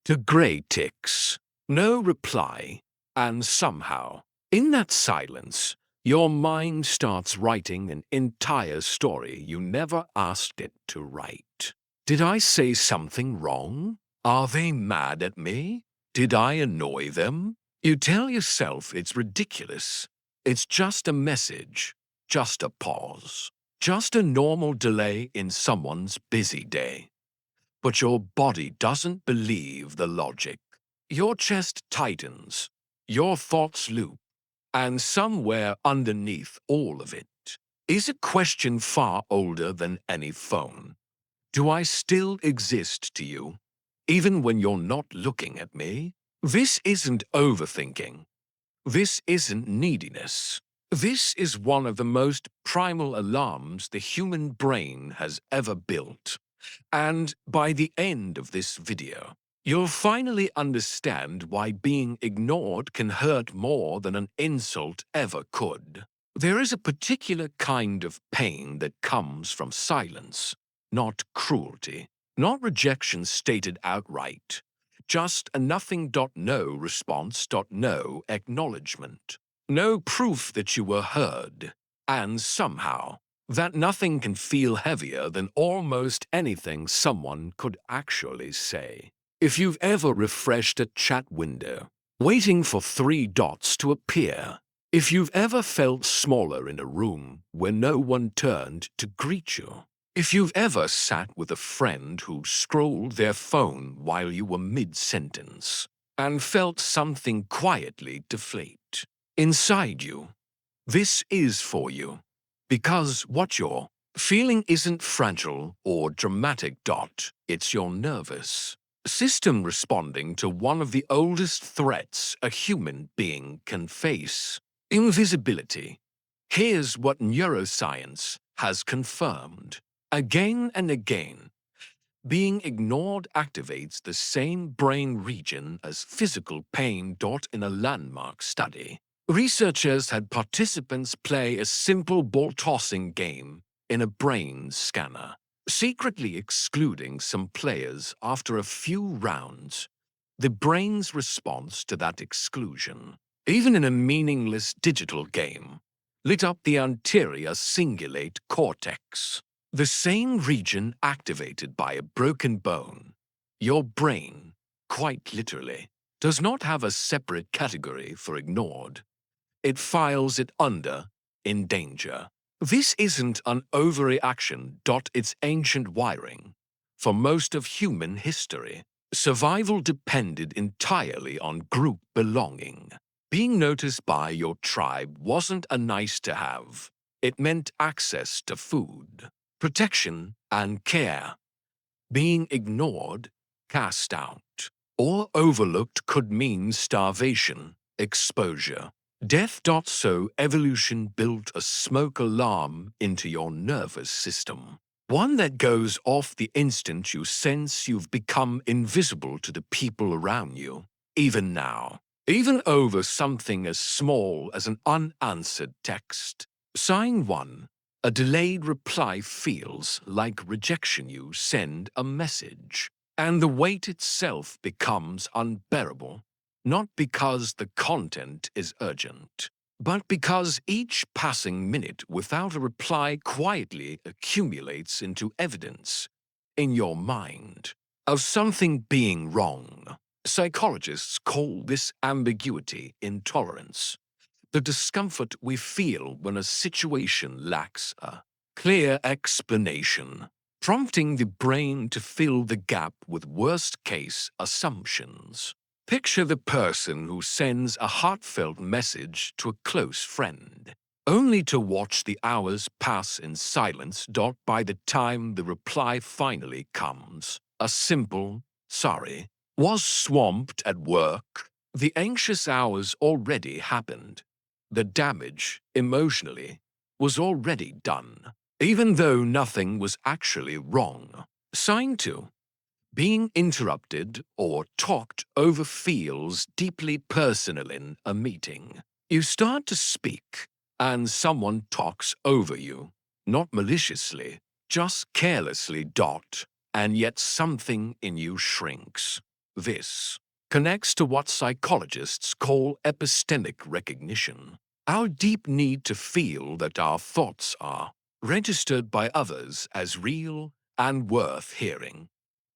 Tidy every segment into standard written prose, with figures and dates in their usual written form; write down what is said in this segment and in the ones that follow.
to grey ticks, no reply, and somehow, in that silence, your mind starts writing an entire story you never asked it to write. Did I say something wrong? Are they mad at me? Did I annoy them? You tell yourself it's ridiculous. It's just a message, just a pause, just a normal delay in someone's busy day. But your body doesn't believe the logic. Your chest tightens, your thoughts loop, and somewhere underneath all of it is a question far older than any phone. Do I still exist to you, even when you're not looking at me? This isn't overthinking. This isn't neediness. This is one of the most primal alarms the human brain has ever built. And by the end of this video, you'll finally understand why being ignored can hurt more than an insult ever could. There is a particular kind of pain that comes from silence, not cruelty, not rejection stated outright, just a nothing.no response. No acknowledgement, no proof that you were heard, and somehow, that nothing can feel heavier than almost anything someone could actually say. If you've ever refreshed a chat window, waiting for 3 dots to appear, if you've ever felt smaller in a room where no one turned to greet you, if you've ever sat with a friend who scrolled their phone while you were mid-sentence and felt something quietly deflate inside you, this is for you. Because what you're feeling isn't fragile or dramatic. It's your nervous system responding to one of the oldest threats a human being can face: invisibility. Here's what neuroscience has confirmed again and again. Being ignored activates the same brain region as physical pain. In a landmark study, researchers had participants play a simple ball-tossing game in a brain scanner, secretly excluding some players after a few rounds. The brain's response to that exclusion, even in a meaningless digital game, lit up the anterior cingulate cortex, the same region activated by a broken bone. Your brain, quite literally, does not have a separate category for ignored. It files it under in danger. This isn't an overreaction. It's ancient wiring. For most of human history, survival depended entirely on group belonging. Being noticed by your tribe wasn't a nice-to-have. It meant access to food, protection, and care. Being ignored, cast out, or overlooked could mean starvation, exposure, death. So evolution built a smoke alarm into your nervous system, one that goes off the instant you sense you've become invisible to the people around you. Even now, even over something as small as an unanswered text. Sign 1. A delayed reply feels like rejection. You send a message, and the weight itself becomes unbearable, not because the content is urgent, but because each passing minute without a reply quietly accumulates into evidence in your mind of something being wrong. Psychologists call this ambiguity intolerance, the discomfort we feel when a situation lacks a clear explanation, prompting the brain to fill the gap with worst-case assumptions. Picture the person who sends a heartfelt message to a close friend, only to watch the hours pass in silence. By the time the reply finally comes, a simple "sorry" was swamped at work. The anxious hours already happened. The damage, emotionally, was already done, even though nothing was actually wrong. Sign 2. Being interrupted or talked over feels deeply personal in a meeting. You start to speak, and someone talks over you, not maliciously, just carelessly. And yet something in you shrinks. This connects to what psychologists call epistemic recognition, our deep need to feel that our thoughts are registered by others as real and worth hearing.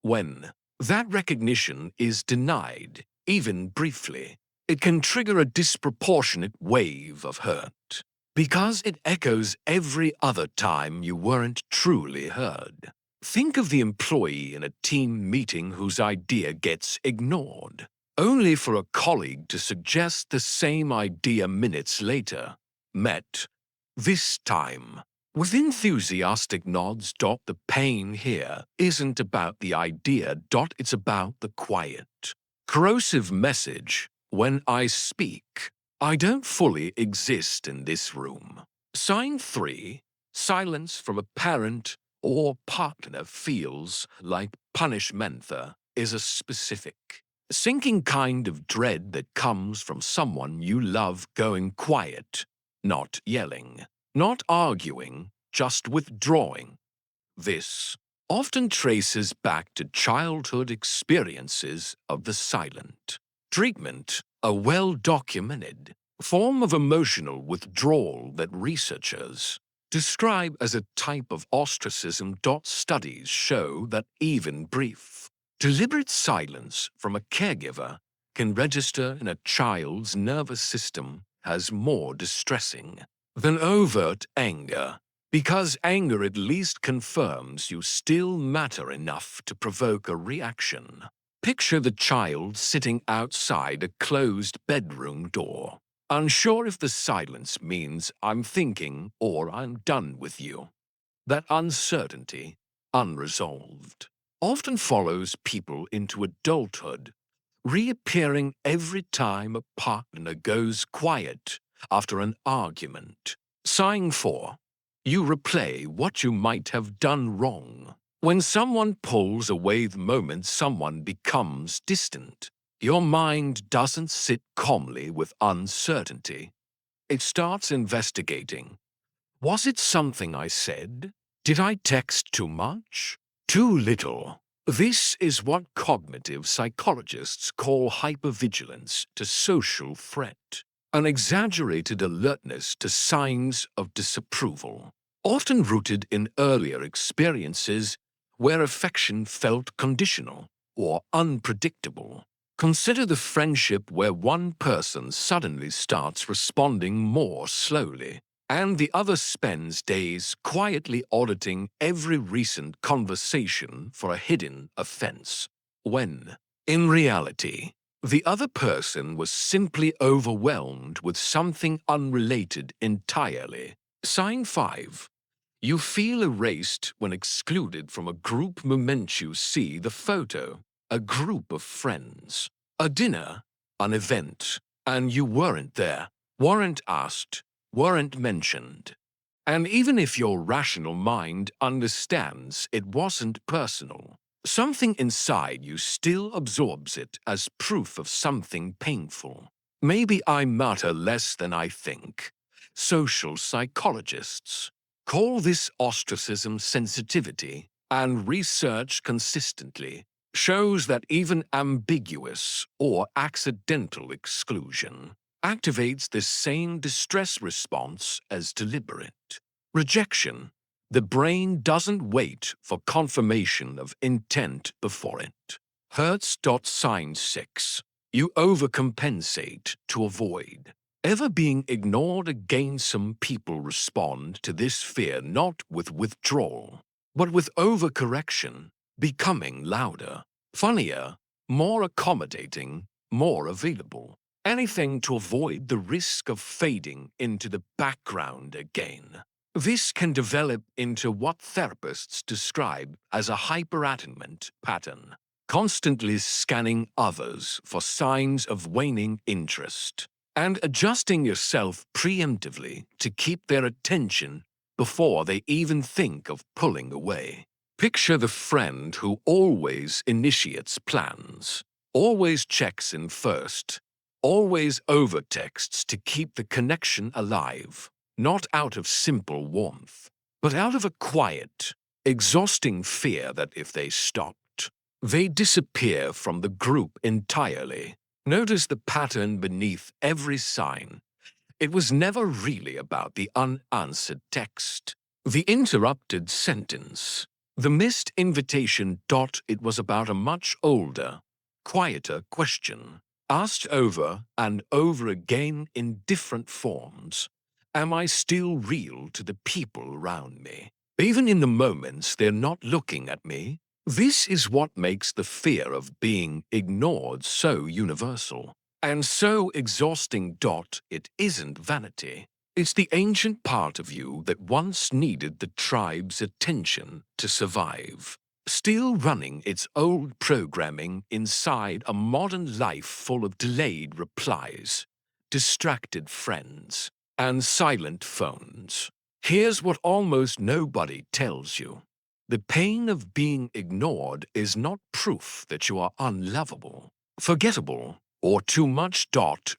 When that recognition is denied, even briefly, it can trigger a disproportionate wave of hurt because it echoes every other time you weren't truly heard. Think of the employee in a team meeting whose idea gets ignored, only for a colleague to suggest the same idea minutes later. Met, this time, with enthusiastic nods. The pain here isn't about the idea. It's about the quiet, corrosive message. When I speak, I don't fully exist in this room. Sign 3. Silence from a parent or partner feels like punishment. There is a specific, sinking kind of dread that comes from someone you love going quiet, not yelling, not arguing, just withdrawing. This often traces back to childhood experiences of the silent treatment, a well-documented form of emotional withdrawal that researchers describe as a type of ostracism. Studies show that even brief, deliberate silence from a caregiver can register in a child's nervous system as more distressing than overt anger, because anger at least confirms you still matter enough to provoke a reaction. Picture the child sitting outside a closed bedroom door, unsure if the silence means I'm thinking or I'm done with you. That uncertainty, unresolved, often follows people into adulthood, reappearing every time a partner goes quiet after an argument. Sign 4. You replay what you might have done wrong. When someone pulls away the moment someone becomes distant, your mind doesn't sit calmly with uncertainty. It starts investigating. Was it something I said? Did I text too much? Too little? This is what cognitive psychologists call hypervigilance to social threat, an exaggerated alertness to signs of disapproval, often rooted in earlier experiences where affection felt conditional or unpredictable. Consider the friendship where one person suddenly starts responding more slowly, and the other spends days quietly auditing every recent conversation for a hidden offense, when, in reality, the other person was simply overwhelmed with something unrelated entirely. Sign 5. You feel erased when excluded from a group moment. You see the photo, a group of friends, a dinner, an event, and you weren't there, weren't asked, weren't mentioned. And even if your rational mind understands it wasn't personal, something inside you still absorbs it as proof of something painful. Maybe I matter less than I think. Social psychologists call this ostracism sensitivity, and research consistently shows that even ambiguous or accidental exclusion activates the same distress response as deliberate rejection. The brain doesn't wait for confirmation of intent before it hurts. Sign 6. You overcompensate to avoid ever being ignored again. Some people respond to this fear not with withdrawal, but with overcorrection, becoming louder, funnier, more accommodating, more available. Anything to avoid the risk of fading into the background again. This can develop into what therapists describe as a hyperattunement pattern, constantly scanning others for signs of waning interest and adjusting yourself preemptively to keep their attention before they even think of pulling away. Picture the friend who always initiates plans, always checks in first, always overtexts to keep the connection alive, not out of simple warmth, but out of a quiet, exhausting fear that if they stopped, They disappear from the group entirely. Notice the pattern beneath every sign. It was never really about the unanswered text, the interrupted sentence, the missed invitation. It was about a much older, quieter question, asked over and over again in different forms. Am I still real to the people around me? Even in the moments they're not looking at me? This is what makes the fear of being ignored so universal. And so exhausting. It isn't vanity. It's the ancient part of you that once needed the tribe's attention to survive, still running its old programming inside a modern life full of delayed replies, distracted friends, and silent phones. Here's what almost nobody tells you. The pain of being ignored is not proof that you are unlovable, forgettable, or too much.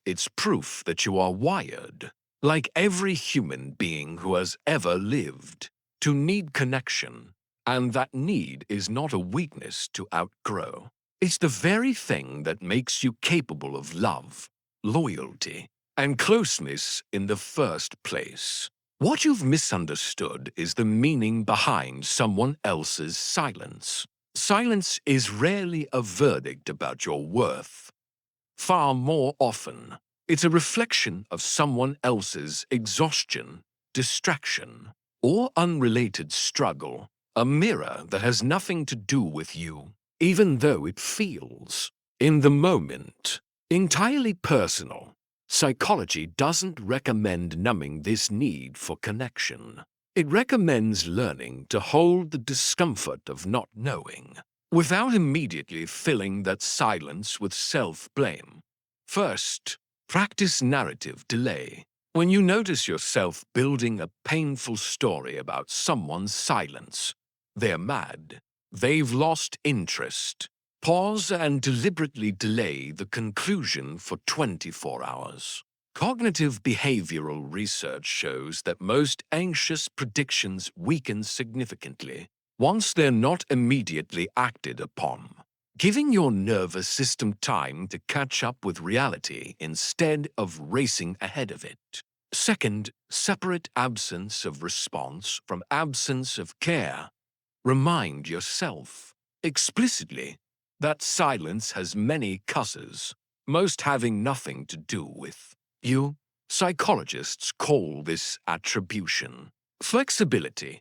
It's proof that you are wired, like every human being who has ever lived, to need connection, and that need is not a weakness to outgrow. It's the very thing that makes you capable of love, loyalty, and closeness in the first place. What you've misunderstood is the meaning behind someone else's silence. Silence is rarely a verdict about your worth. Far more often, it's a reflection of someone else's exhaustion, distraction, or unrelated struggle, a mirror that has nothing to do with you, even though it feels, in the moment, entirely personal. Psychology doesn't recommend numbing this need for connection. It recommends learning to hold the discomfort of not knowing, without immediately filling that silence with self-blame. First, practice narrative delay. When you notice yourself building a painful story about someone's silence, they're mad, they've lost interest. Pause and deliberately delay the conclusion for 24 hours. Cognitive behavioral research shows that most anxious predictions weaken significantly once they're not immediately acted upon, giving your nervous system time to catch up with reality instead of racing ahead of it. Second, separate absence of response from absence of care. Remind yourself, explicitly, that silence has many causes, most having nothing to do with you. Psychologists call this attribution. Flexibility,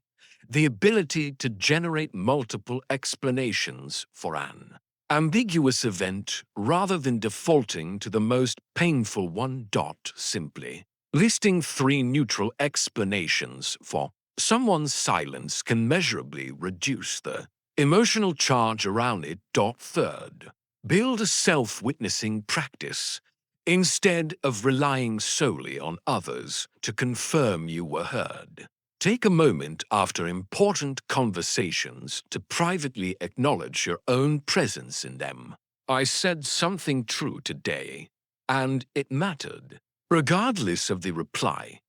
the ability to generate multiple explanations for an ambiguous event rather than defaulting to the most painful one. Simply listing three neutral explanations for someone's silence can measurably reduce the emotional charge around it. Third, build a self-witnessing practice instead of relying solely on others to confirm you were heard. Take a moment after important conversations to privately acknowledge your own presence in them. I said something true today, and it mattered. Regardless of the reply,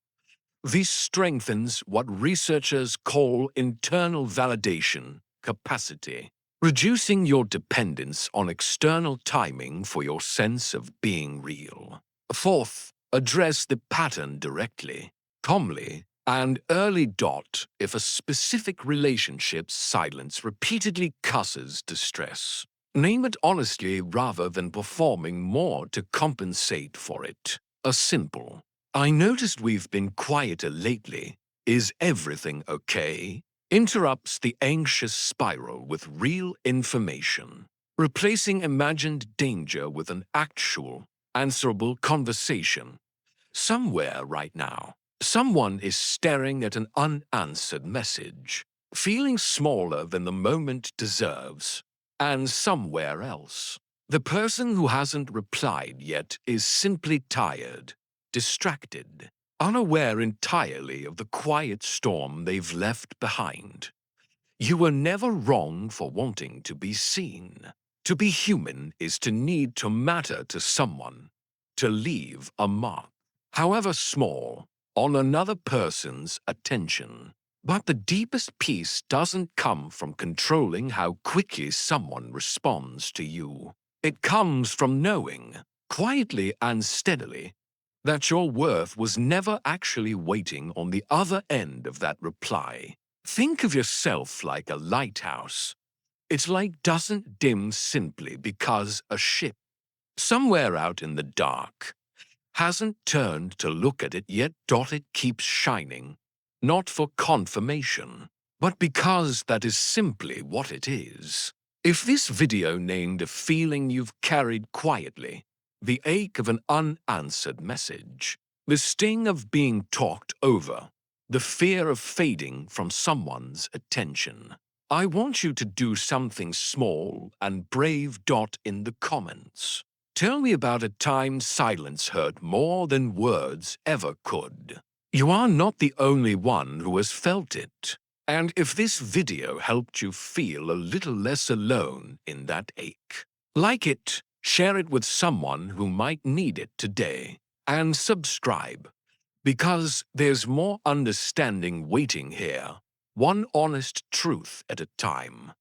this strengthens what researchers call internal validation capacity, reducing your dependence on external timing for your sense of being real. Fourth, address the pattern directly, calmly, and early. If a specific relationship's silence repeatedly causes distress, name it honestly rather than performing more to compensate for it. A simple, I noticed we've been quieter lately. Is everything okay? Interrupts the anxious spiral with real information, replacing imagined danger with an actual, answerable conversation. Somewhere right now, someone is staring at an unanswered message, feeling smaller than the moment deserves. And somewhere else, the person who hasn't replied yet is simply tired, distracted, unaware entirely of the quiet storm they've left behind. You were never wrong for wanting to be seen. To be human is to need to matter to someone, to leave a mark, however small, on another person's attention. But the deepest peace doesn't come from controlling how quickly someone responds to you. It comes from knowing, quietly and steadily, that your worth was never actually waiting on the other end of that reply. Think of yourself like a lighthouse. Its light doesn't dim simply because a ship, somewhere out in the dark, hasn't turned to look at it yet. It keeps shining, not for confirmation, but because that is simply what it is. If this video named a feeling you've carried quietly, the ache of an unanswered message, the sting of being talked over, the fear of fading from someone's attention, I want you to do something small and brave. In the comments, tell me about a time silence hurt more than words ever could. You are not the only one who has felt it. And if this video helped you feel a little less alone in that ache, like it, share it with someone who might need it today, and subscribe, because there's more understanding waiting here, one honest truth at a time.